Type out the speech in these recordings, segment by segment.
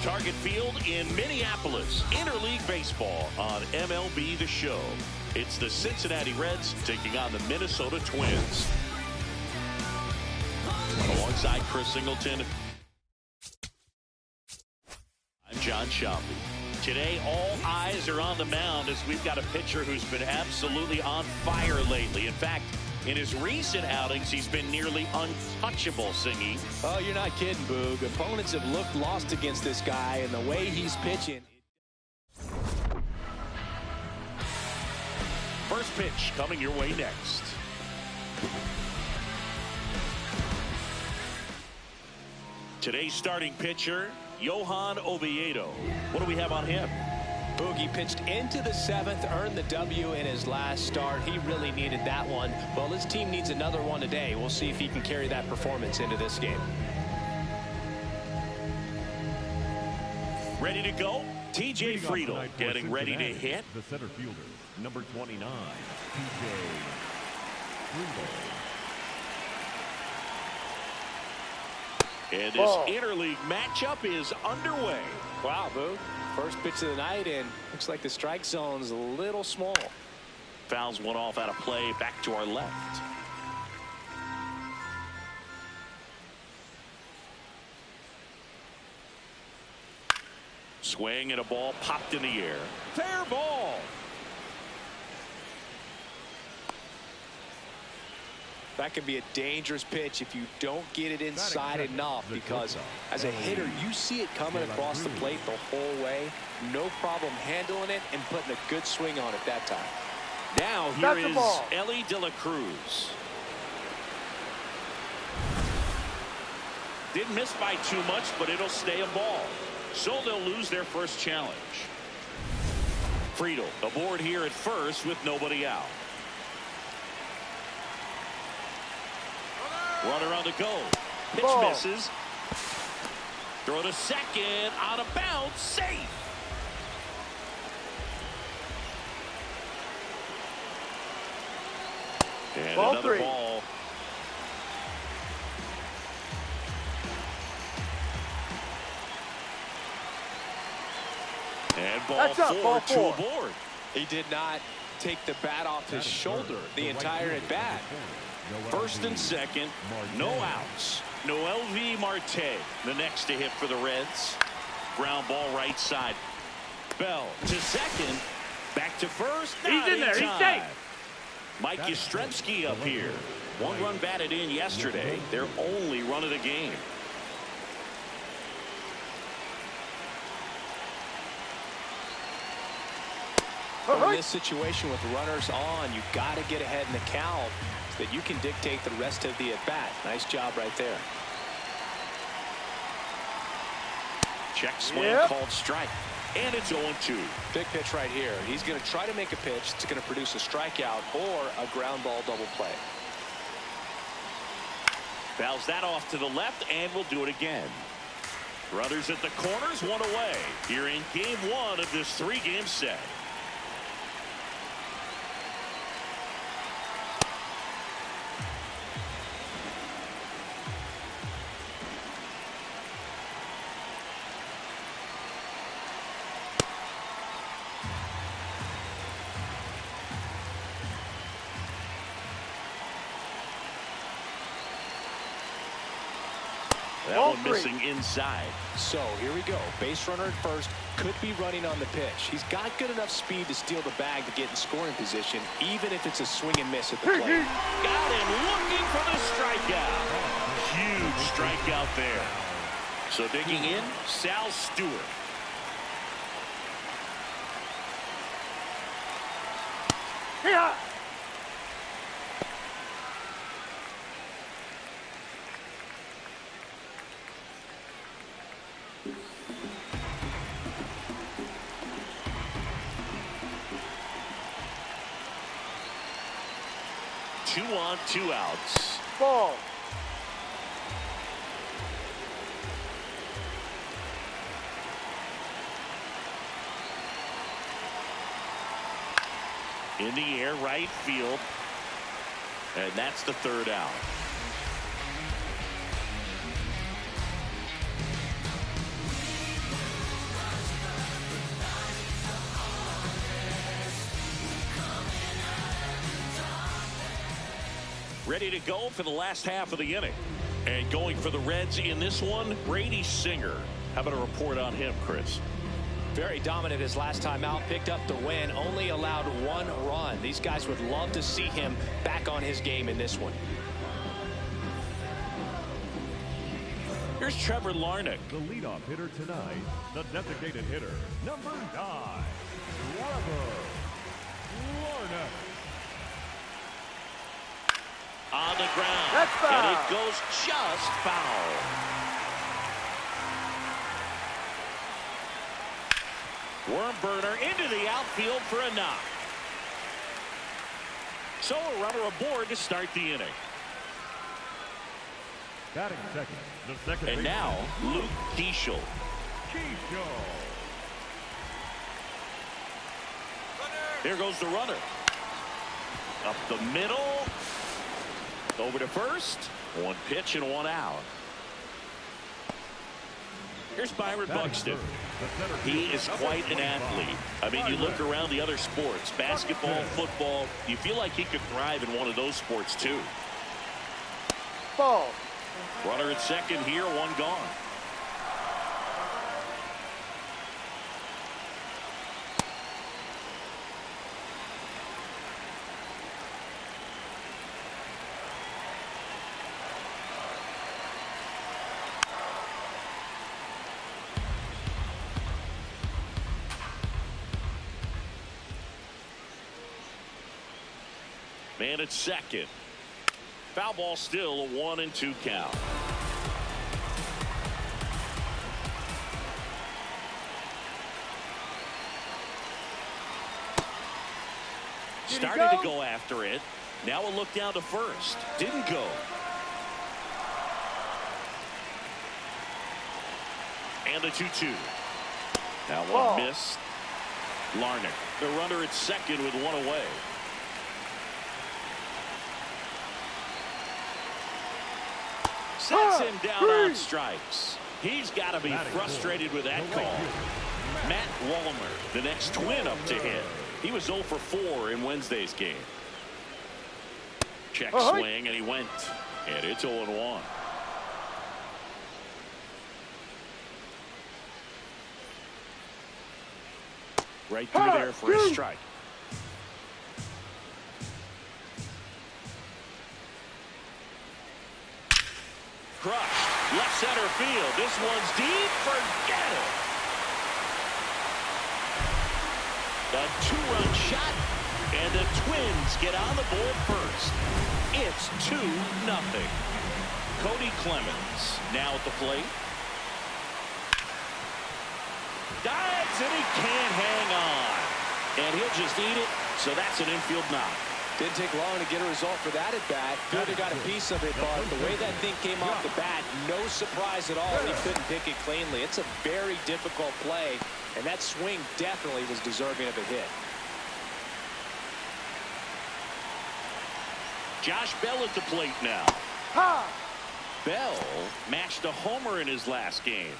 Target Field in Minneapolis. Interleague Baseball on MLB The Show. It's the Cincinnati Reds taking on the Minnesota Twins. Alongside Chris Singleton, I'm John Schaumburg. Today, all eyes are on the mound as we've got a pitcher who's been absolutely on fire lately. In fact, in his recent outings, he's been nearly untouchable, Singy. Oh, you're not kidding, Boog. Opponents have looked lost against this guy, and the way he's pitching. First pitch coming your way next. Today's starting pitcher, Johan Oviedo. What do we have on him? Boogie pitched into the seventh, earned the W in his last start. He really needed that one. Well, his team needs another one today. We'll see if he can carry that performance into this game. Ready to go? TJ Friedel getting ready to hit. The center fielder, number 29, TJ Friedel. And this interleague matchup is underway. Wow, Boog. First pitch of the night, and looks like the strike zone's a little small. Fouls one off out of play, back to our left. Swing and a ball popped in the air. Fair ball. That can be a dangerous pitch if you don't get it inside enough, because as a hitter, you see it coming across the plate the whole way. No problem handling it and putting a good swing on it that time. Now here is Ellie De La Cruz. Didn't miss by too much, but it'll stay a ball. So they'll lose their first challenge. Friedel aboard here at first with nobody out. Runner on the go. Pitch misses. Throw to second. Out of bounds. Safe. And ball another 3. Ball. And ball That's up, ball 4 4. to aboard. He did not take the bat off his shoulder the entire at bat. First and second, no outs. Noelvi Marte, the next to hit for the Reds. Ground ball right side. Bell to second. Back to first. He's in there. He's safe. Mike Yastrzemski up here. One run batted in yesterday. Their only run of the game. In this situation with runners on, you got to get ahead in the count so that you can dictate the rest of the at-bat. Nice job right there. Check swing called strike. And it's 0-2. Big pitch right here. He's going to try to make a pitch that's going to produce a strikeout or a ground ball double play. Fouls that off to the left, and we'll do it again. Runners at the corners, one away. Here in game 1 of this 3-game set. That one missing inside. So here we go. Base runner at first, could be running on the pitch. He's got good enough speed to steal the bag to get in scoring position, even if it's a swing and miss at the plate. Got him looking for the strikeout. Huge strikeout there. So digging in, Sal Stewart. Yeah. Two on, 2 outs. Ball. In the air, right field. And that's the 3rd out. ready to go for the last half of the inning. And going for the Reds in this one, Brady Singer. How about a report on him, Chris? Very dominant his last time out, picked up the win, only allowed 1 run. These guys would love to see him back on his game in this one. Here's Trevor Larnach. The leadoff hitter tonight, the designated hitter, number 9, Trevor Larnach. On the ground. That's foul. And it goes just foul. Worm burner into the outfield for a knock. So a runner aboard to start the inning. Batting second, the second And baseman, now Luke Keeschel. Here goes the runner. Up the middle. Over to first. 1 pitch and 1 out. Here's Byron Buxton. He is quite an athlete. I mean, you look around the other sports, basketball, football, you feel like he could thrive in one of those sports too. Ball. Runner at second here, 1 gone. Man at second. Foul ball, still a 1-2 count. Started to go after it. Now a look down to first. Didn't go. And the 2-2. Now one missed. Larnach, the runner at second with 1 away. Sets him down on strikes. He's got to be frustrated with that call. Matt Wallmer, the next twin up to hit. He was 0 for 4 in Wednesday's game. Check swing, and he went. And it's 0-1. Right through there for a strike. Crushed. Left center field. This one's deep. Forget it. A 2-run shot. And the Twins get on the board first. It's 2-0. Cody Clemens now at the plate. Dives and he can't hang on. And he'll just eat it. So that's an infield knock. Didn't take long to get a result for that at bat. Good to got a piece of it, but the way that thing came off the bat, no surprise at all. He couldn't pick it cleanly. It's a very difficult play, and that swing definitely was deserving of a hit. Josh Bell at the plate now. Bell matched a homer in his last game.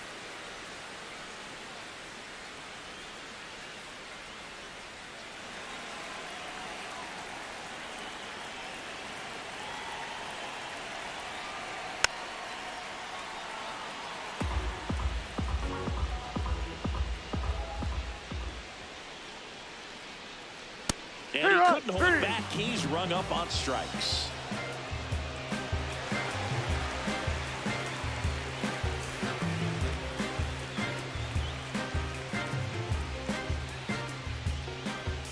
And he couldn't hold back. He's rung up on strikes.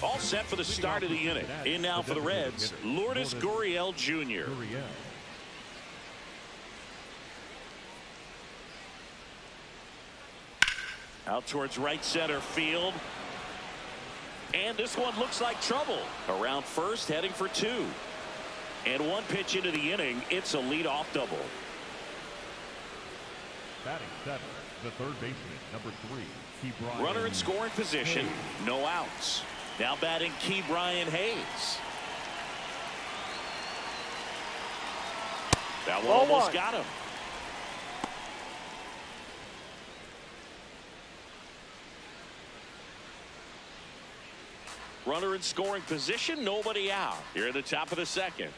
All set for the start of the inning. In now for the Reds, Lourdes Gurriel Jr. Out towards right center field. And this one looks like trouble. Around first, heading for 2. And 1 pitch into the inning, it's a leadoff double. Batting seven, the third baseman, number 3, Ke'Bryan. Runner in scoring position, no outs. Now batting Ke'Bryan Hayes. That one almost got him. Runner in scoring position, nobody out. Here at the top of the second.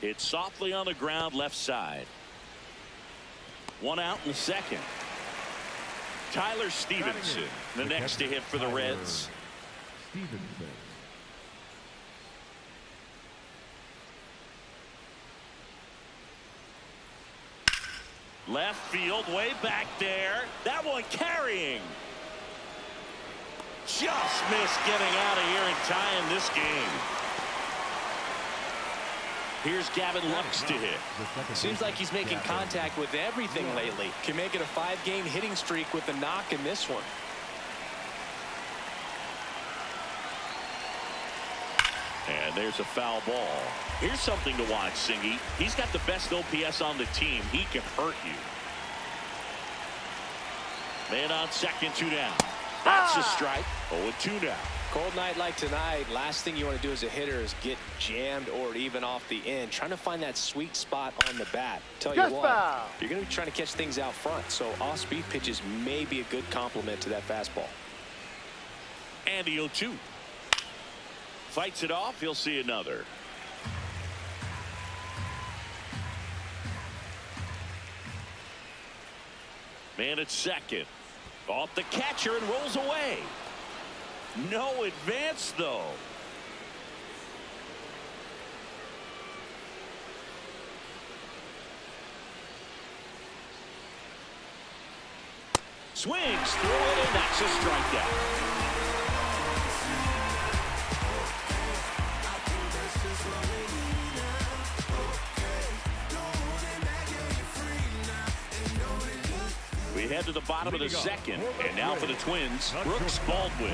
It's softly on the ground left side. One out in the second. Tyler Stevenson, the next to hit for the Reds. Stevenson. Left field, way back there. That one carrying. Just missed getting out of here and tying this game. Here's Gavin Lux to hit. Seems like he's making contact with everything lately. Can make it a 5-game hitting streak with the knock in this one. And there's a foul ball. Here's something to watch, Singy. He's got the best OPS on the team. He can hurt you. Man on second, 2 down. That's a strike. 0-2 now. Cold night like tonight, last thing you want to do as a hitter is get jammed or even off the end. Trying to find that sweet spot on the bat. Tell you what, you're going to be trying to catch things out front, so off-speed pitches may be a good complement to that fastball. And the 0-2. Fights it off. He'll see another. Man at second. Off the catcher and rolls away. No advance, though. Swings through it, and that's a strikeout. We head to the bottom of the second, and now for the Twins, Brooks Baldwin.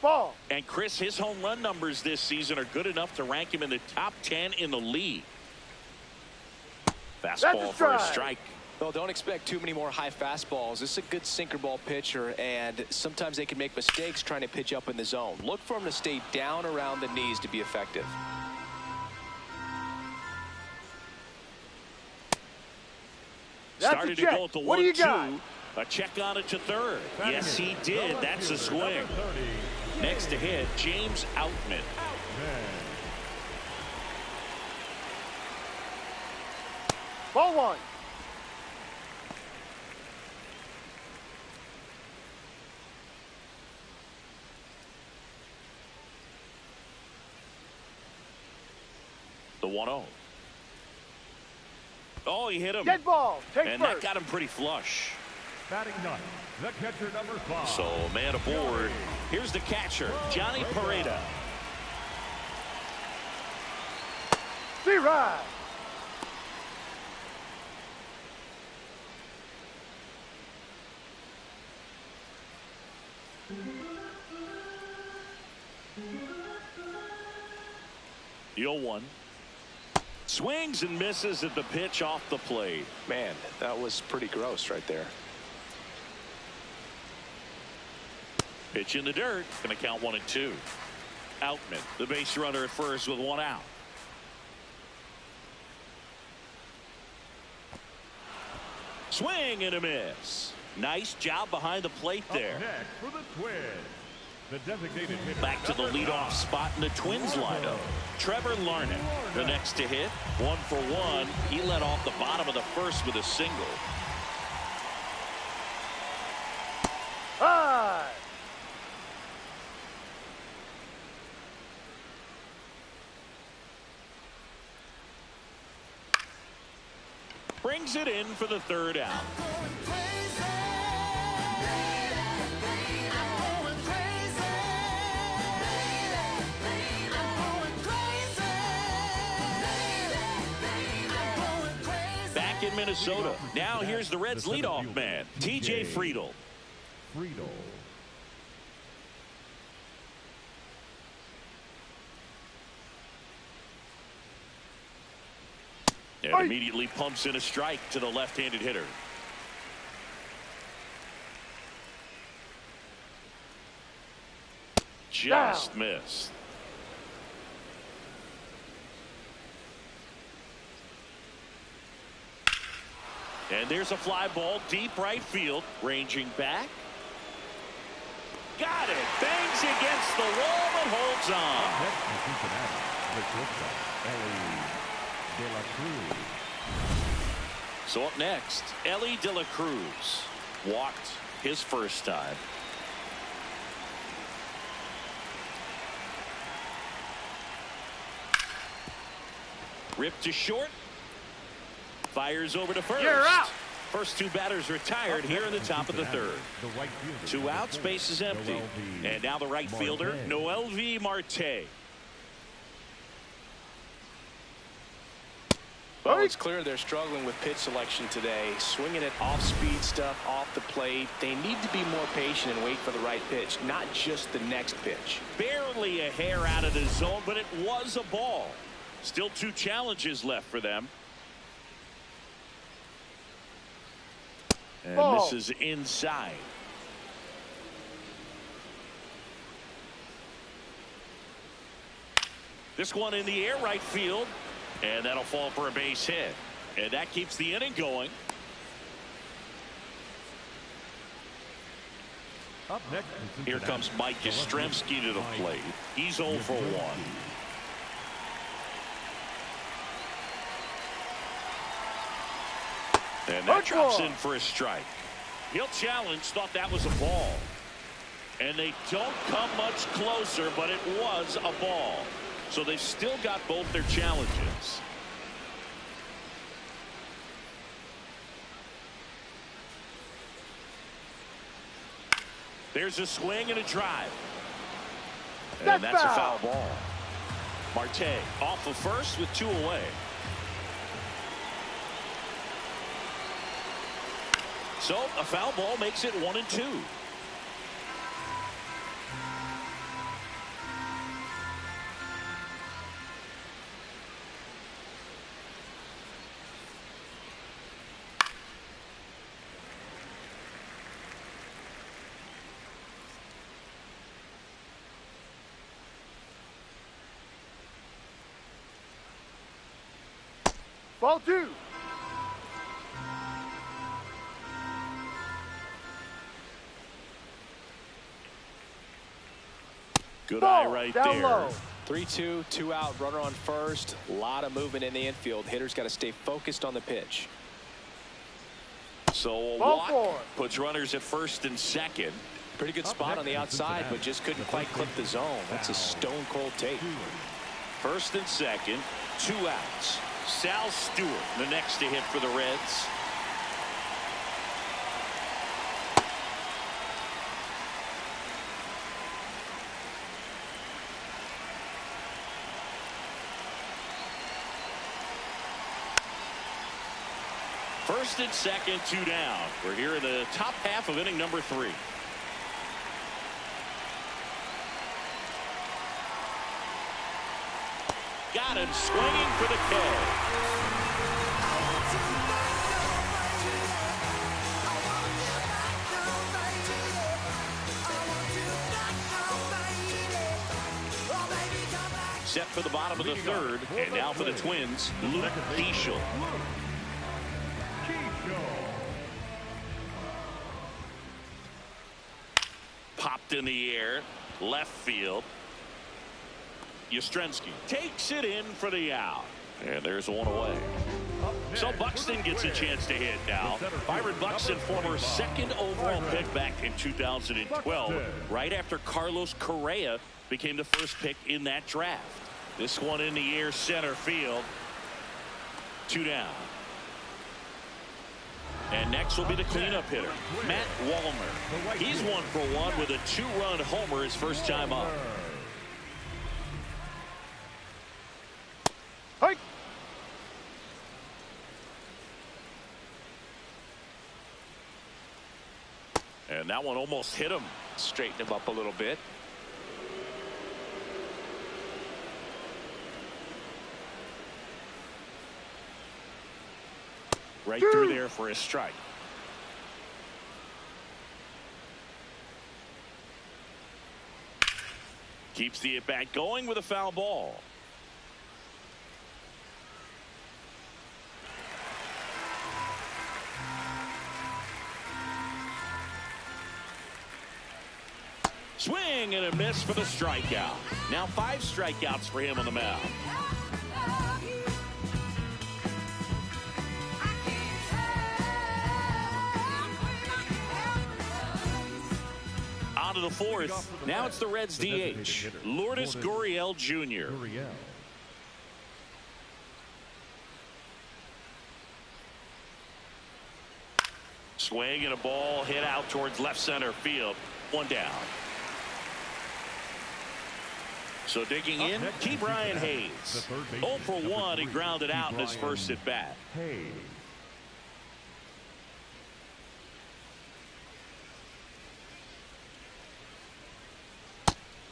Ball. And Chris, his home run numbers this season are good enough to rank him in the top 10 in the league. Fastball for a strike. Well, don't expect too many more high fastballs. This is a good sinker ball pitcher, and sometimes they can make mistakes trying to pitch up in the zone. Look for him to stay down around the knees to be effective. Started to go at the 1-2. A check on it to third. Yes, he did. That's a swing. Next to hit, James Outman. Ball 1. The 1-0. Oh, he hit him. Dead ball. Take and first. That got him pretty flush. Batting ninth, the catcher number 5. So, man aboard. Here's the catcher, Johnny Pareda. C-Ride. The 0-1. Swings and misses at the pitch off the plate. Man, that was pretty gross right there. Pitch in the dirt. Going to count 1-2. Outman, the base runner at first with 1 out. Swing and a miss. Nice job behind the plate there. Up next for the Twins, the designated hitter. Back to the leadoff spot in the Twins lineup. Trevor Larnett, the next to hit. 1 for 1. He led off the bottom of the first with a single. High. Brings it in for the 3rd out. Back in Minnesota. Now here's the Reds leadoff man, TJ Friedl. And immediately pumps in a strike to the left-handed hitter. Just missed. And there's a fly ball deep right field, ranging back. Got it. Bangs against the wall but holds on. Next in Cincinnati, the shortstop, Ellie De La Cruz. So up next, Ellie De La Cruz walked his first time. Ripped to short. Fires over to first. You're out. First two batters retired here in the top of the third. Two outs, base is empty. And now the right fielder, MLB Marte. Well, it's clear they're struggling with pitch selection today. Swinging at off-speed stuff off the plate. They need to be more patient and wait for the right pitch, not just the next pitch. Barely a hair out of the zone, but it was a ball. Still two challenges left for them. And this is inside. This one in the air, right field. And that'll fall for a base hit. And that keeps the inning going. Up next, Here comes Mike Yastrzemski to the plate. He's 0 for 1. And that drops in for a strike. He'll challenge, thought that was a ball. And they don't come much closer, but it was a ball. So they've still got both their challenges. There's a swing and a drive. And that's a foul ball. Marte off of first with 2 away. So a foul ball makes it 1-2. Ball 2. Good eye right there. 3-2, 2 out, runner on first. A lot of movement in the infield. Hitters got to stay focused on the pitch. So a walk puts runners at first and second. Pretty good spot on the outside, but just couldn't quite clip the zone. That's a stone cold take. First and second, 2 outs. Sal Stewart, the next to hit for the Reds. First and second, 2 down. We're here in the top half of inning number 3. Got him swinging for the K. Set for the bottom of the third, and now for the Twins, Luke Keeschel. Popped in the air, left field. Yastrzemski takes it in for the out. And there's 1 away. So Buxton gets a chance to hit now. Byron Buxton, former 2nd overall pick back in 2012, right after Carlos Correa became the first pick in that draft. This one in the air, center field. 2 down. And next will be the cleanup hitter, Matt Wallner. He's 1 for 1 with a 2-run homer his first time up. And that one almost hit him. Straighten him up a little bit. Right through there for a strike. Keeps the at-bat going with a foul ball. swing and a miss for the strikeout. Now 5 strikeouts for him on the mound. On to the 4th. Now it's the Reds DH, Lourdes Gurriel Jr. Swing and a ball hit out towards left center field. 1 down. So digging in, Ke'Bryan Hayes. 0 for 1. He grounded out in his first at bat.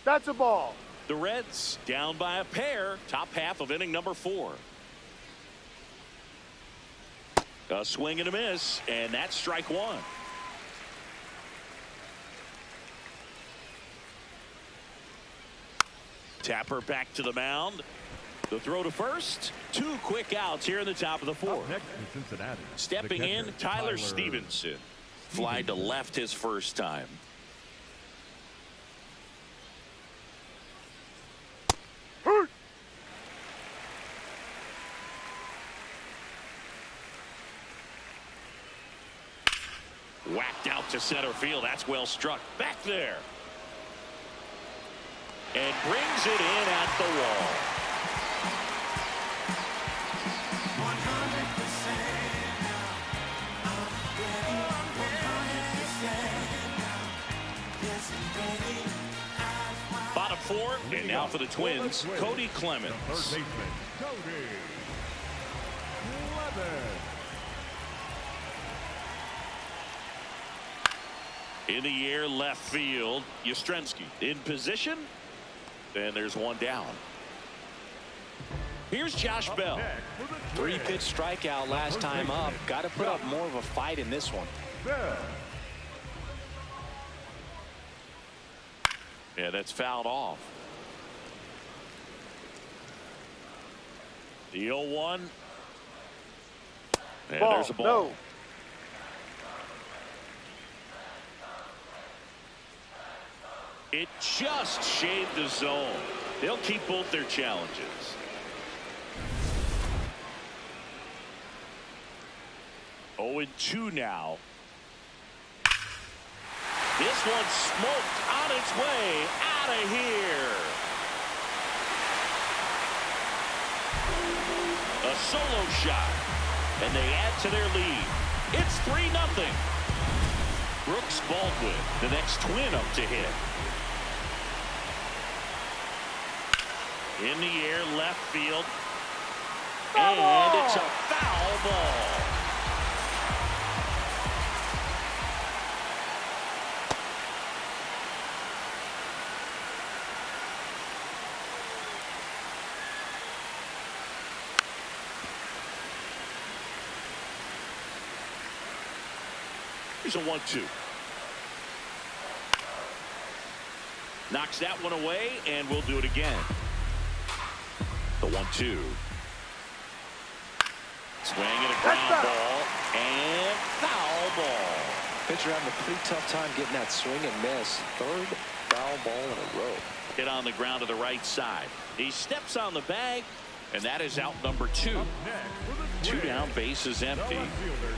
That's a ball. The Reds down by a pair. Top half of inning number 4. A swing and a miss, and that's strike 1. Tapper back to the mound. The throw to first. 2 quick outs here in the top of the 4th. Next in Cincinnati, Stepping in, Tyler Stevenson. Fly to left his first time. Whacked out to center field. That's well struck. Back there. And brings it in at the wall. 4, and now for the Twins, Cody Clemens. Third baseman, Cody Clemens. In the air, left field, Yastrzemski in position, and there's 1 down. Here's Josh Bell. 3-pitch strikeout last time up. Got to put up more of a fight in this one. Yeah, that's fouled off. The 0-1. And Ball. there's a ball. No. It just shaved the zone. They'll keep both their challenges. Oh, and 2 now. This one smoked on its way out of here. A solo shot, and they add to their lead. It's 3-0. Brooks Baldwin, the next Twin up to hit. In the air, left field. And it's a foul ball. Here's a 1-2. Knocks that one away, and we'll do it again. The 1-2. Swing and a ground ball, and foul ball. Pitcher having a pretty tough time getting that swing and miss. 3rd foul ball in a row. Hit on the ground to the right side. He steps on the bag, and that is out number 2. 2 down, bases empty.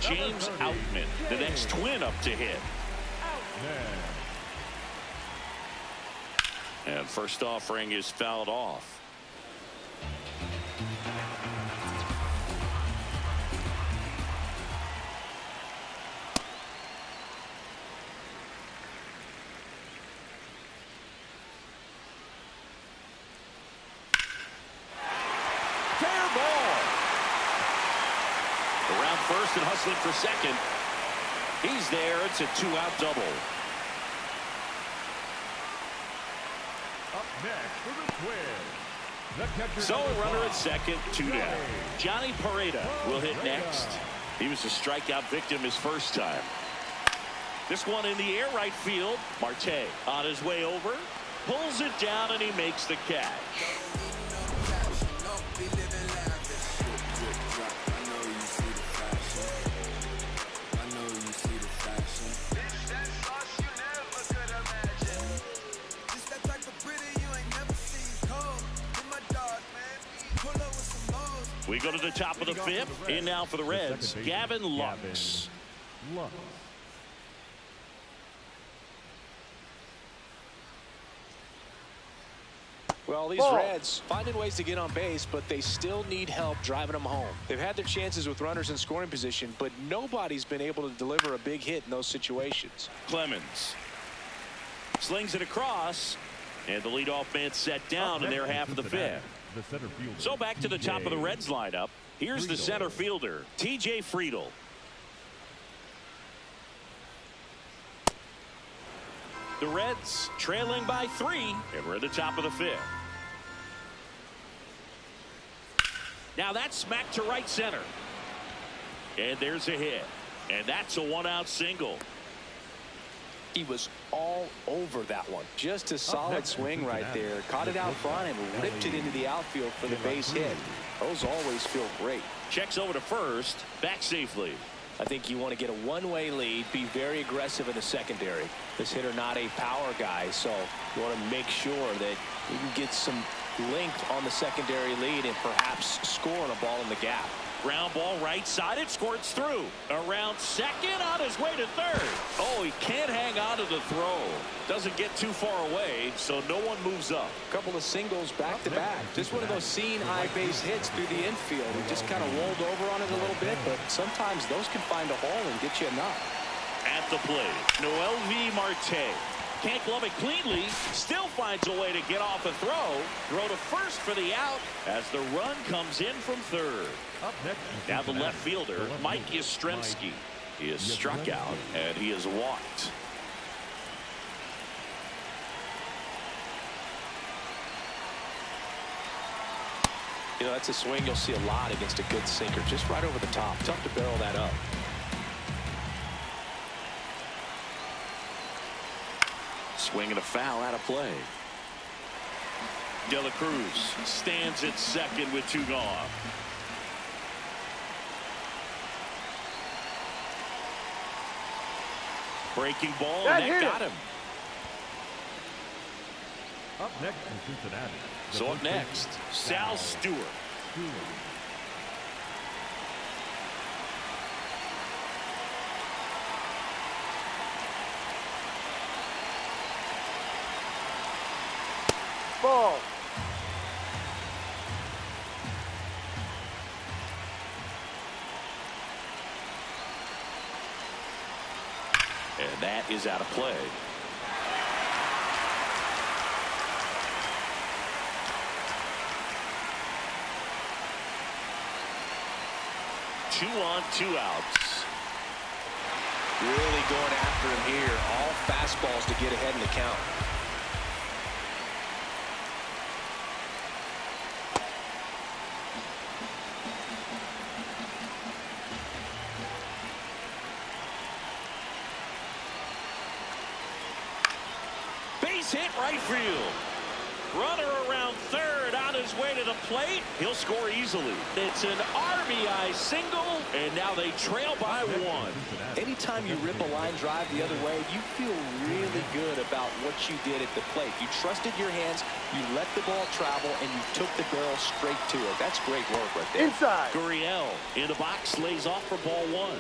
James Outman, the next Twin up to hit. And first offering is fouled off. Fair ball. Around first and hustling for second. He's there. It's a 2-out double. Up next for the Twins. So a runner at second, 2 down. Johnny Pareda will hit next. He was a strikeout victim his first time. This one in the air, right field. Marte on his way over, pulls it down, and he makes the catch. We go to the top of the fifth. In now for the Reds, Gavin Lux. Well, these Reds finding ways to get on base, but they still need help driving them home. They've had their chances with runners in scoring position, but nobody's been able to deliver a big hit in those situations. Clemens slings it across, and the leadoff man set down in their half of the fifth. So back to the top of the Reds lineup. Here's the center fielder, TJ Friedl. The Reds trailing by 3, and we're at the top of the fifth. Now that's smacked to right center. And there's a hit. And that's a one-out single. He was all over that one. Just a solid swing right there. Caught it out front and ripped it into the outfield for the base hit. Those always feel great. Checks over to first. Back safely. I think you want to get a one-way lead, be very aggressive in the secondary. This hitter not a power guy, so you want to make sure that you can get some length on the secondary lead and perhaps scoring a ball in the gap. Ground ball right side. It squirts through. Around second, on his way to third. Oh, he can't hang on to the throw. Doesn't get too far away, so no one moves up. A couple of singles back to back. Just one of those seeing high base hits through the infield. He just kind of rolled over on it a little bit, but sometimes those can find a hole and get you a knock. At the plate, Noel V. Marte. Can't glove it cleanly. Still finds a way to get off a throw. Throw to first for the out as the run comes in from third. Now the left fielder, Mike Yastrzemski, is struck out and he is walked. You know, that's a swing you'll see a lot against a good sinker. Just right over the top. Tough to barrel that up. Swing and a foul out of play. De La Cruz stands at second with 2 gone. Breaking ball, and that got him. Up next in Cincinnati. So up next, Sal Stewart. Ball. And that is out of play. Two on, 2 outs. Really going after him here. All fastballs to get ahead in the count. Base hit right field. Runner around third on his way to the plate. He'll score easily. It's an RBI single, and now they trail by 1. Anytime you rip a line drive the other way, you feel really good about what you did at the plate. You trusted your hands, you let the ball travel, and you took the barrel straight to it. That's great work right there. Inside. Gurriel in the box, lays off for ball 1.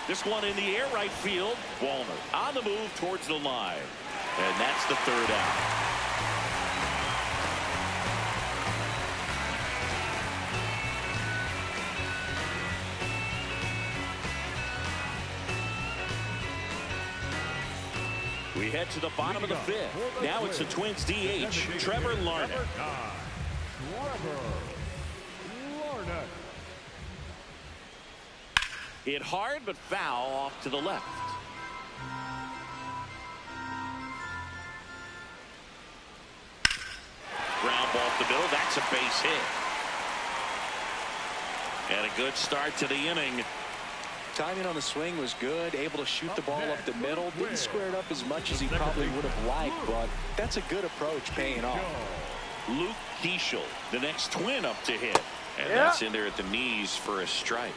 This one in the air right field. Walner on the move towards the line. And that's the 3rd out. We head to the bottom of the 5th. Now it's the Twins DH, Trevor Larnach. Hit hard but foul off to the left. Ground ball up the middle. That's a base hit. And a good start to the inning. timing on the swing was good, able to shoot the ball up the middle. Didn't square it up as much as he probably would have liked, but that's a good approach paying off. Luke Keeschel, the next twin up to hit. And that's in there at the knees for a strike.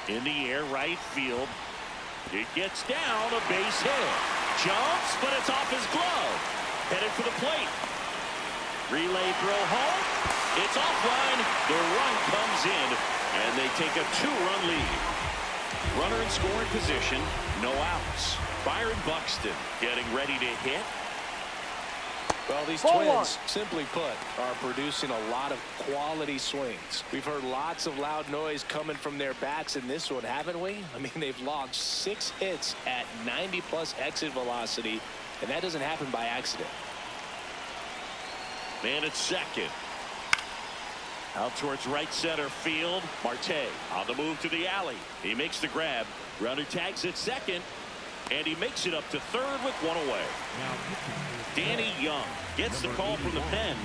In the air, right field. It gets down, a base hit. Jumps, but it's off his glove. Headed for the plate. Relay throw home. It's offline. The run comes in, and they take a 2-run lead. Runner in scoring position, no outs. Byron Buxton getting ready to hit. Well, these twins, simply put, are producing a lot of quality swings. We've heard lots of loud noise coming from their bats in this one, haven't we? I mean, they've logged 6 hits at 90-plus exit velocity, and that doesn't happen by accident. Man at second. Out towards right center field. Marte on the move to the alley. He makes the grab. Runner tags at second. And he makes it up to third with 1 away. Danny Young gets the call from the pen.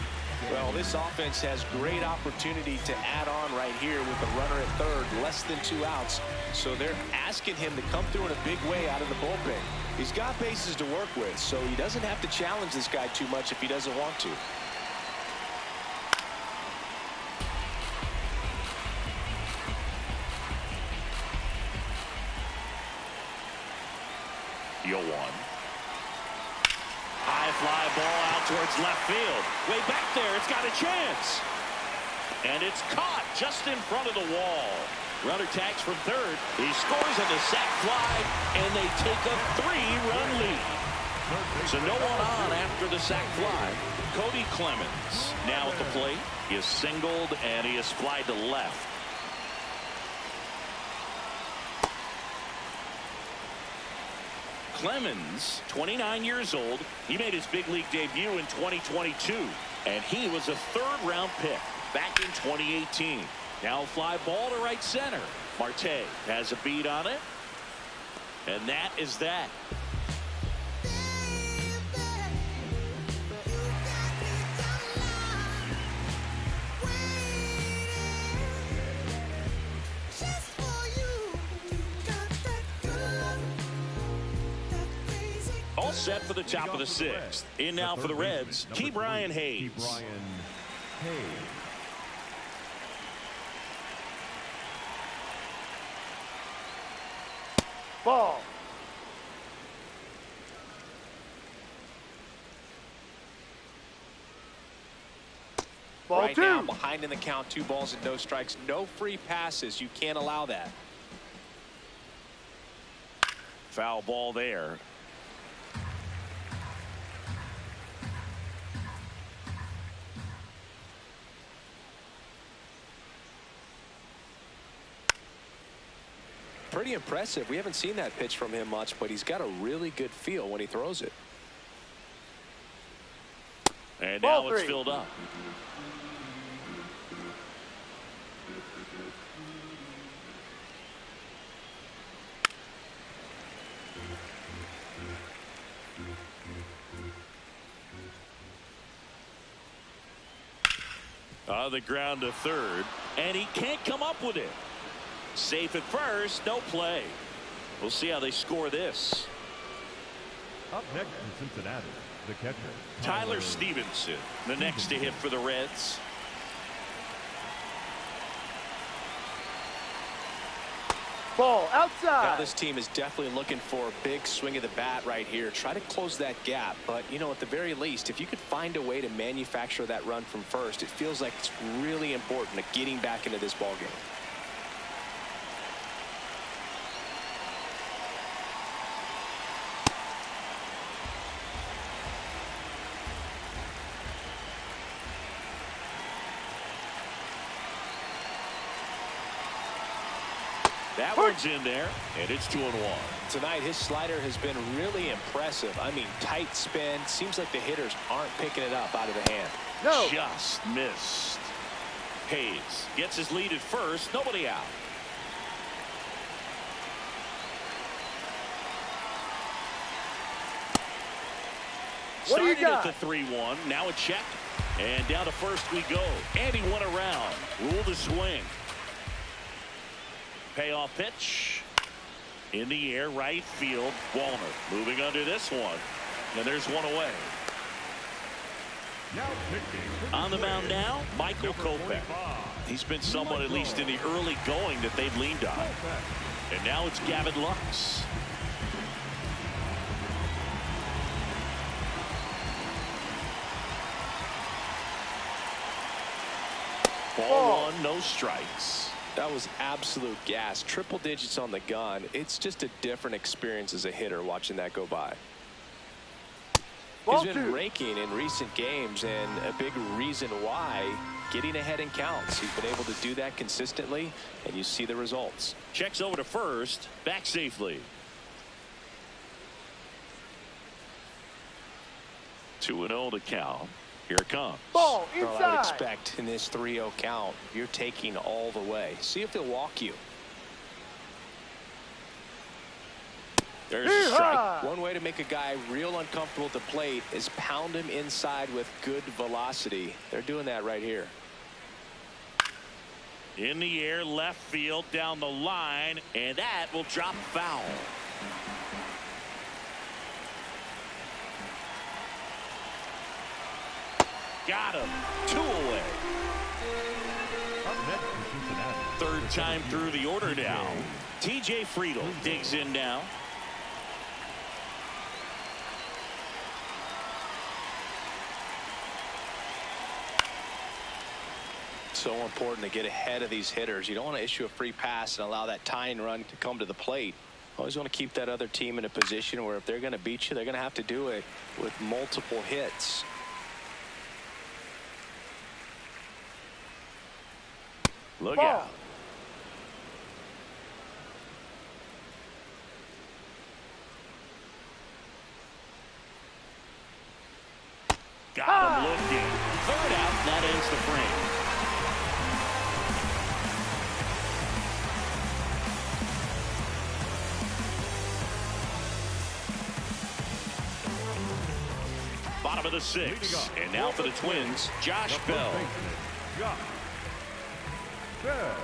Well, this offense has great opportunity to add on right here with the runner at third, less than 2 outs. So they're asking him to come through in a big way out of the bullpen. He's got bases to work with, so he doesn't have to challenge this guy too much if he doesn't want to. One. High fly ball out towards left field. Way back there. It's got a chance. And it's caught just in front of the wall. Runner tags from third. He scores on the sac fly, and they take a 3-run lead. So no one on after the sac fly. Cody Clemens now at the plate. He is singled, and he is flied to left. Clemens, 29 years old. He made his big league debut in 2022, and he was a 3rd-round pick back in 2018. Now a fly ball to right center. Marte has a beat on it, and that is that. Set for the top of the 6th. In now for the Reds, Ke'Bryan Hayes. Ball. Ball right 2. Now behind in the count, 2 balls and no strikes. No free passes. You can't allow that. Foul ball there. Pretty impressive. We haven't seen that pitch from him much, but he's got a really good feel when he throws it. And now it's filled up. On the ground to third, and he can't come up with it. Safe at first, no play. We'll see how they score this. Up next in Cincinnati, the catcher, Tyler Stevenson, the next to hit for the Reds. Ball outside. Now this team is definitely looking for a big swing of the bat right here. Try to close that gap, but you know, at the very least, if you could find a way to manufacture that run from first, it feels like it's really important to getting back into this ball game. That one's in there, and it's 2-1. Tonight, his slider has been really impressive. I mean, tight spin. Seems like the hitters aren't picking it up out of the hand. No. Just missed. Hayes gets his lead at first. Nobody out. What do you Started at got? the 3-1. Now a check. And down to first we go. And he went around. Ruled a swing. Payoff pitch. In the air, right field. Wallner moving under this one. And there's one away. Now pitching. On the mound now, Michael Kopech. He's been someone, at least in the early going, that they've leaned on. And now it's Gavin Lux. Ball one, no strikes. That was absolute gas. Triple digits on the gun. It's just a different experience as a hitter watching that go by. He's been raking in recent games, and a big reason why, getting ahead in counts. He's been able to do that consistently, and you see the results. Checks over to first, back safely. 2-0 to count. Here it comes. Ball Well, I would inside. expect in this 3-0 count, you're taking all the way. See if they'll walk you. There's a strike. Yeehaw! One way to make a guy real uncomfortable at the plate is pound him inside with good velocity. They're doing that right here. In the air, left field, down the line, and that will drop foul. Got him. 2 away. Up next from Cincinnati. Third time through the order now. TJ Friedel digs in now. So important to get ahead of these hitters. You don't want to issue a free pass and allow that tying run to come to the plate. Always want to keep that other team in a position where if they're going to beat you, they're going to have to do it with multiple hits. Look Ball. out. Got him looking. Third out, and that ends the frame. Bottom of the 6th. And now for the Twins, Josh Bell. Josh Bell.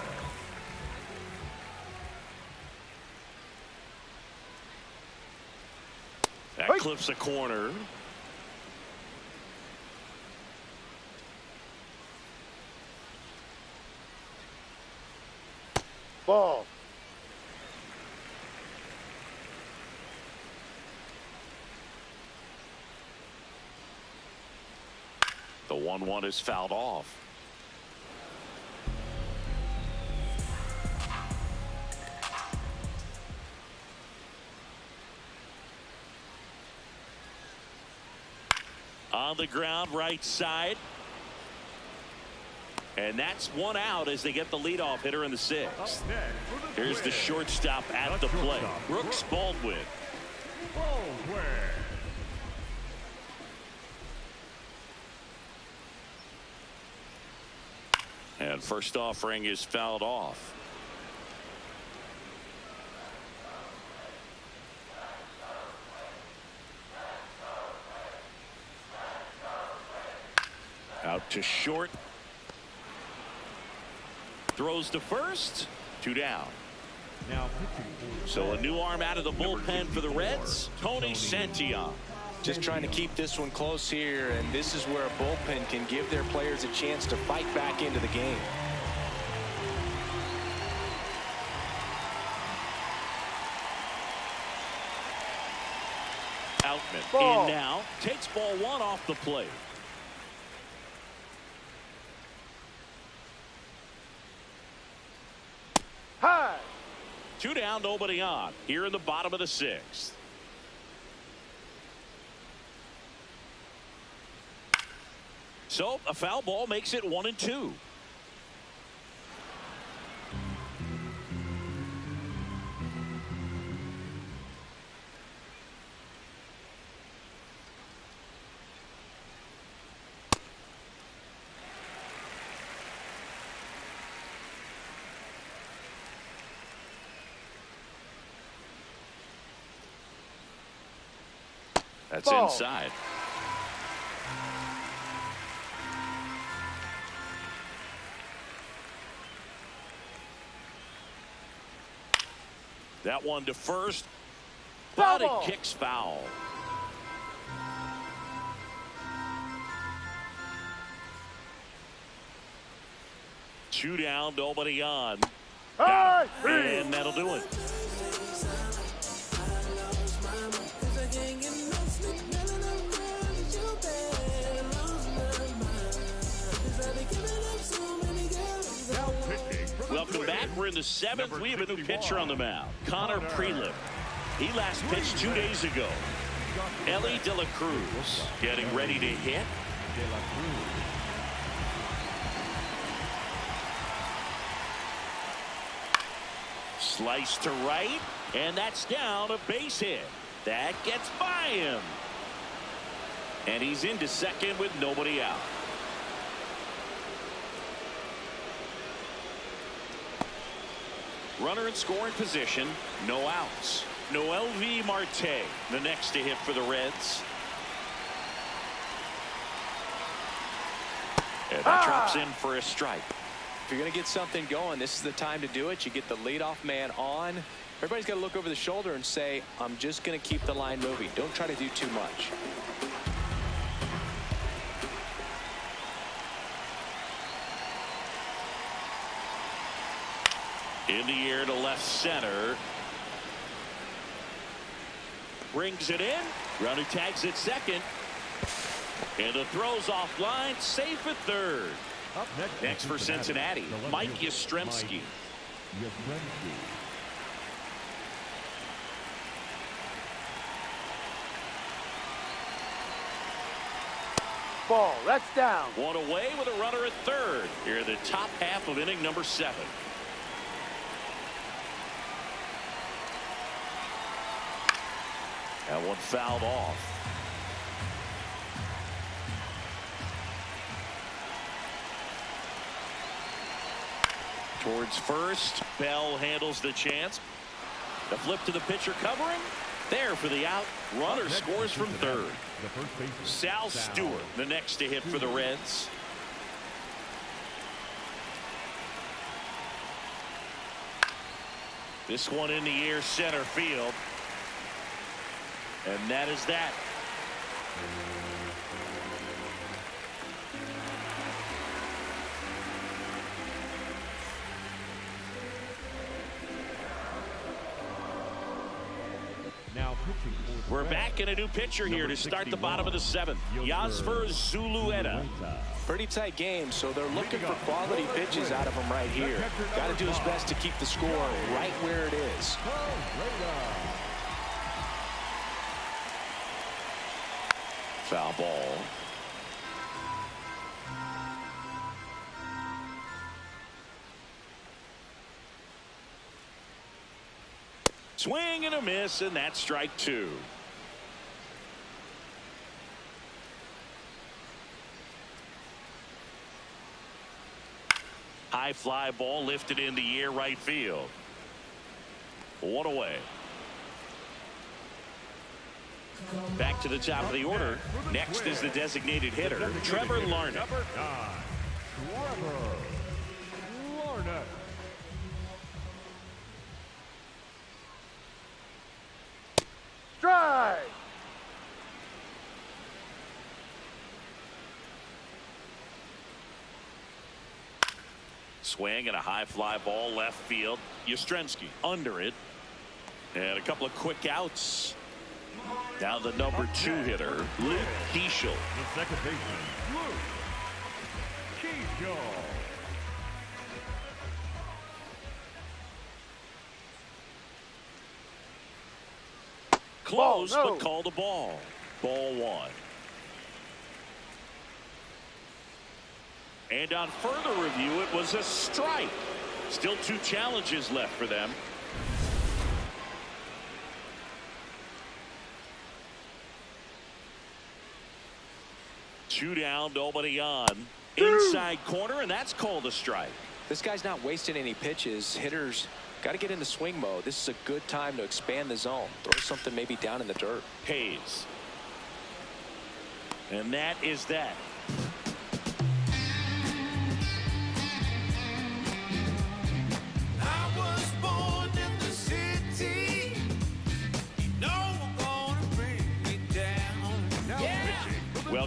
That clips a corner. Ball. The 1-1 is fouled off. On the ground, right side. And that's one out as they get the leadoff hitter in the 6th. Here's the shortstop at the plate. Brooks Baldwin. And first offering is fouled off. Out to short. Throws to first. 2 down. Now pitching for So a new arm out of the bullpen for the Reds, Tony Santillan. Just trying to keep this one close here, and this is where a bullpen can give their players a chance to fight back into the game. Outman Ball. in now. Takes ball 1 off the plate. High. 2 down, nobody on. Here in the bottom of the 6th. So a foul ball makes it 1-2. That's Ball. inside. That one to first, Foul but it ball. kicks foul. Two down, nobody on. And that'll do it. Welcome back. We're in the seventh. We have a new pitcher on the mound, Connor Prelim. He last pitched 2 days ago. Ellie De La Cruz getting ready to hit. Slice to right, and that's down, a base hit. That gets by him. And he's into second with nobody out. Runner in scoring position, no outs. MLB Marte, the next to hit for the Reds. And that drops in for a strike. If you're going to get something going, this is the time to do it. You get the leadoff man on. Everybody's got to look over the shoulder and say, I'm just going to keep the line moving. Don't try to do too much. In the air to left center. Brings it in. Runner tags at second. And the throw's offline. Safe at third. Up Next for Cincinnati, Mike Yastrzemski. Ball, that's down. One away with a runner at third. Here the top half of inning number 7. That one fouled off. Towards first. Bell handles the chance. The flip to the pitcher covering. There for the out. Runner scores from third. Sal Stewart, the next to hit for the Reds. This one in the air center field. And that is that. We're back in a new pitcher here to start the bottom of the 7th. Yasver Zulueta. Pretty tight game, so they're looking for quality pitches out of him right here. Got to do his best to keep the score right where it is. Foul ball. Swing and a miss, and that's strike 2. High fly ball lifted in the air right field. One away. Back to the top of the order. Next is the designated hitter, Trevor Larnach. Number 9, Trevor Larnach. Strike. Swing and a high fly ball left field. Yastrzemski under it. And a couple of quick outs. Now the number 2 hitter, Luke Keeschel. The second baseman, Luke Keeschel. Close, Ball, no. but called a ball. Ball 1. And on further review, it was a strike. Still 2 challenges left for them. Two down, nobody on. Inside corner, and that's called a strike. This guy's not wasting any pitches. Hitters got to get into swing mode. This is a good time to expand the zone. Throw something maybe down in the dirt. Hayes. And that is that. I was born in the city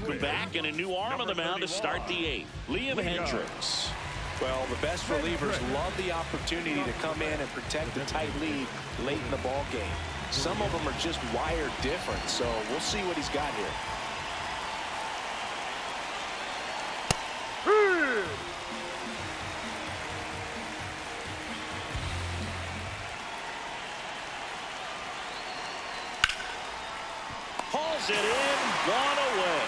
Welcome back, and a new arm on the mound to start the 8th. Liam Hendricks. Well, the best relievers love the opportunity to come in and protect the tight lead late in the ball game. Some of them are just wired different, so we'll see what he's got here. Hauls it in, one away.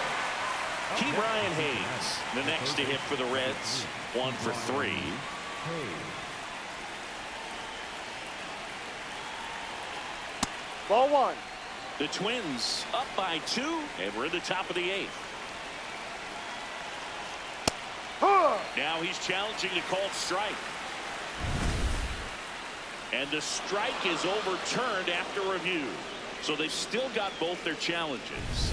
Key Brian Hayes, the next to hit for the Reds, 1 for 3. Ball 1. The Twins up by 2, and we're at the top of the 8th. Now he's challenging the called strike. And the strike is overturned after review. So they've still got both their challenges.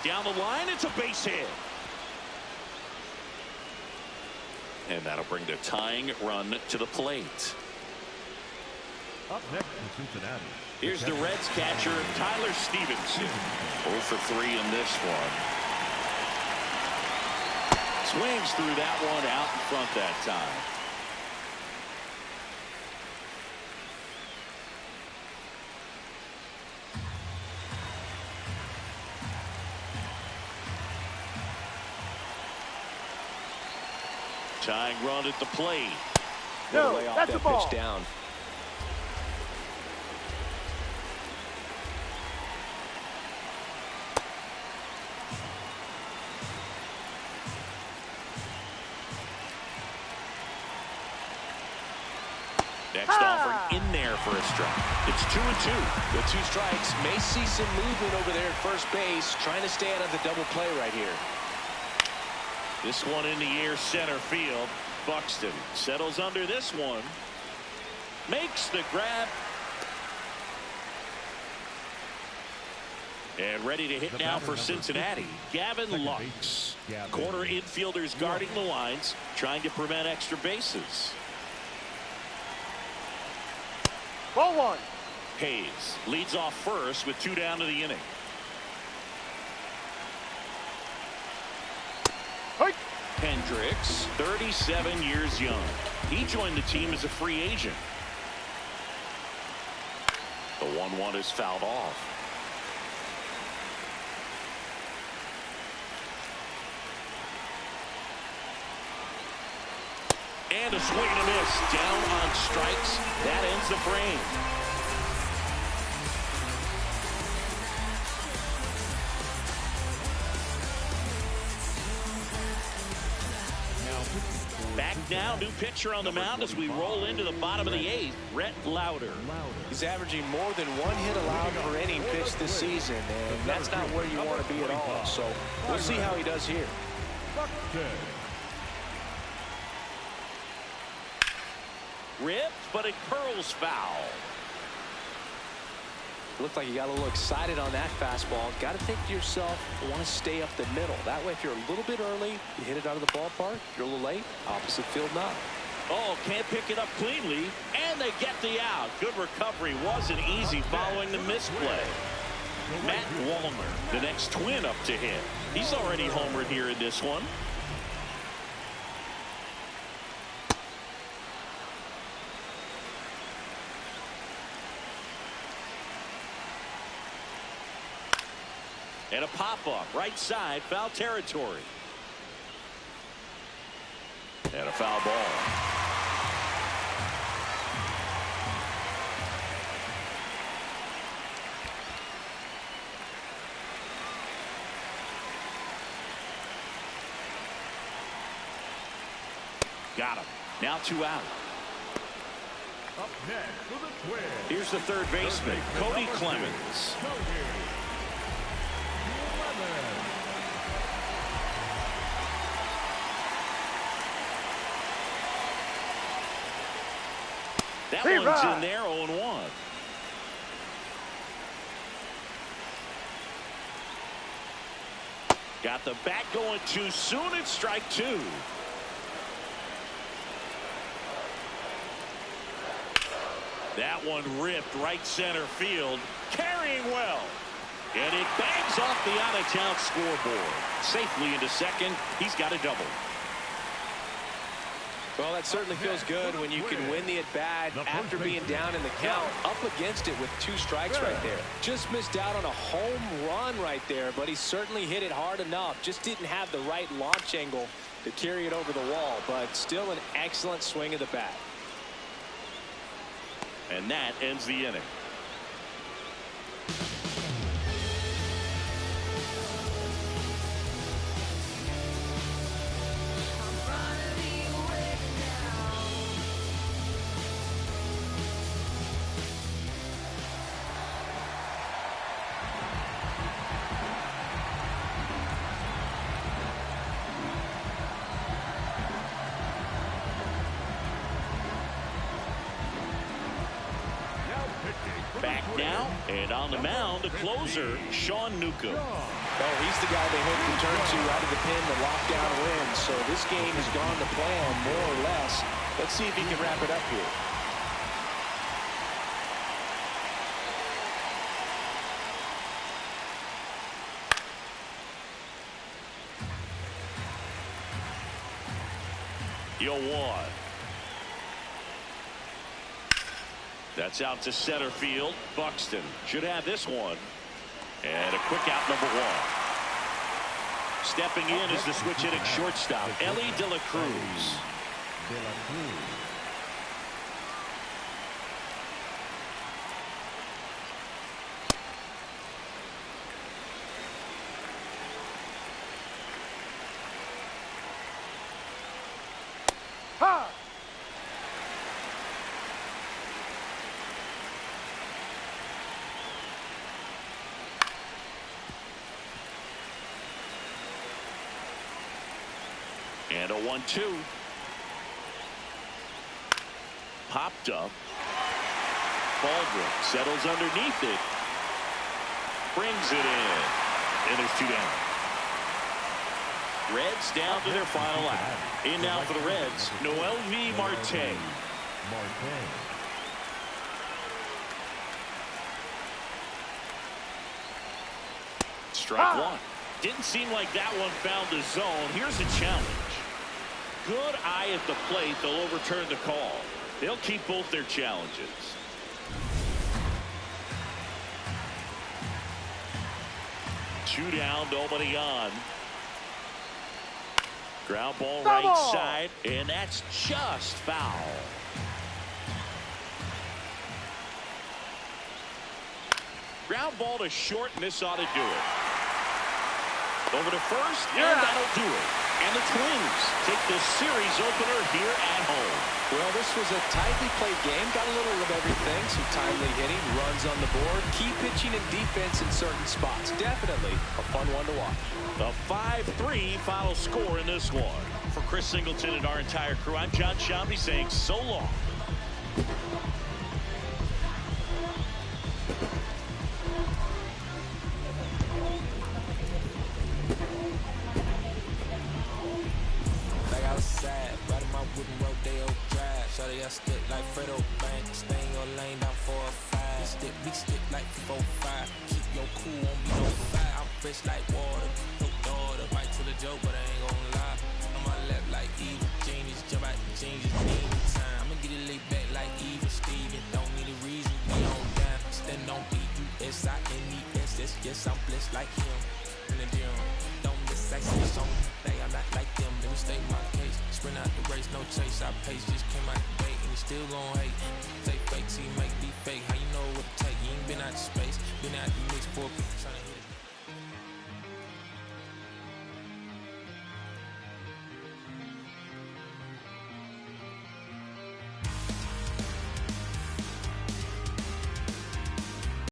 Down the line, it's a base hit. And that'll bring the tying run to the plate. Up next in Cincinnati. Here's the Reds catcher, Tyler Stevenson. 0 for 3 in this one. Swings through that one out in front that time. Tying run at the plate. No, lay off that's that a ball. pitch down. Next offering in there for a strike. It's 2-2. With 2 strikes, may see some movement over there at first base, trying to stay out of the double play right here. This one in the air center field. Buxton settles under this one. Makes the grab. And ready to hit now for Cincinnati. Gavin Lux. Corner infielders guarding the lines, trying to prevent extra bases. Ball 1. Hayes leads off first with 2 down to the inning. Hendricks, 37 years young. He joined the team as a free agent. The 1-1 is fouled off. And a swing and a miss. Down on strikes. That ends the frame. Back now, new pitcher on the mound as we roll into the bottom of the 8th, Rhett Lauder. He's averaging more than 1 hit allowed per inning pitched this season, and that's not where you want to be at all. So we'll see how he does here. Ripped, but it curls foul. Looked like you got a little excited on that fastball. Got to think to yourself, you want to stay up the middle. That way, if you're a little bit early, you hit it out of the ballpark. If you're a little late, opposite field knock. Oh, can't pick it up cleanly, and they get the out. Good recovery. Wasn't easy following the misplay. Matt Wallner, the next Twin up to hit. He's already homered here in this one. And a pop-up, right side, foul territory. And a foul ball. Got him. Now 2 out. Up next for the Twins. Here's the third baseman, Cody Clemens. That one's in there, 0-1. Got the bat going too soon. It's strike 2. That one ripped right center field. Carrying well. And it bangs off the out-of-town scoreboard. Safely into second. He's got a double. Well, that certainly feels good when you can win the at-bat after being down in the count, up against it with 2 strikes right there. Just missed out on a home run right there, but he certainly hit it hard enough. Just didn't have the right launch angle to carry it over the wall, but still an excellent swing of the bat. And that ends the inning. Back now, and on the mound, the closer, Sean Newcomb. Oh, he's the guy they hope to turn to out of the pen to lock down wins. So this game has gone to plan, more or less. Let's see if he can wrap it up here. One. That's out to center field. Buxton should have this one. And a quick out, number 1. Stepping in is the switch hitting shortstop, Ellie De La Cruz. Ha! And a 1-2. Popped up. Baldwin settles underneath it. Brings it in. And there's 2 down. Reds down to their final out. In now for the Reds, MLB Marte. Strike 1. Didn't seem like that one found the zone. Here's a challenge. Good eye at the plate. They'll overturn the call. They'll keep both their challenges. Two down, nobody on. Ground ball right side, and that's just foul. Ground ball to short, and this ought to do it. Over to first, and that'll do it. And the Twins take the series opener here at home. Well, this was a tightly played game. Got a little of everything. Some timely hitting, runs on the board, key pitching and defense in certain spots. Definitely a fun one to watch. The 5-3 final score in this one. For Chris Singleton and our entire crew, I'm John Shambi saying so long. Shawty, I stick like Fredo Bank. Stay in your lane down 4 or 5. We stick like 4 or 5. Keep your cool, won't be no fight. I'm fresh like water. No daughter. Bite to the joke, but I ain't gon' lie. On my left like evil genius. Jump out the jeans, just need time. I'ma get it laid back like even Steven. Don't need a reason, we on down. Stand on B-U-S-I-N-E-S. Yes, I'm blessed like him. In the gym. Don't miss sexy song. They are not like them. Let me state my case. Sprint out the race, no chase. I pace just came out the gate and he still gon' hate.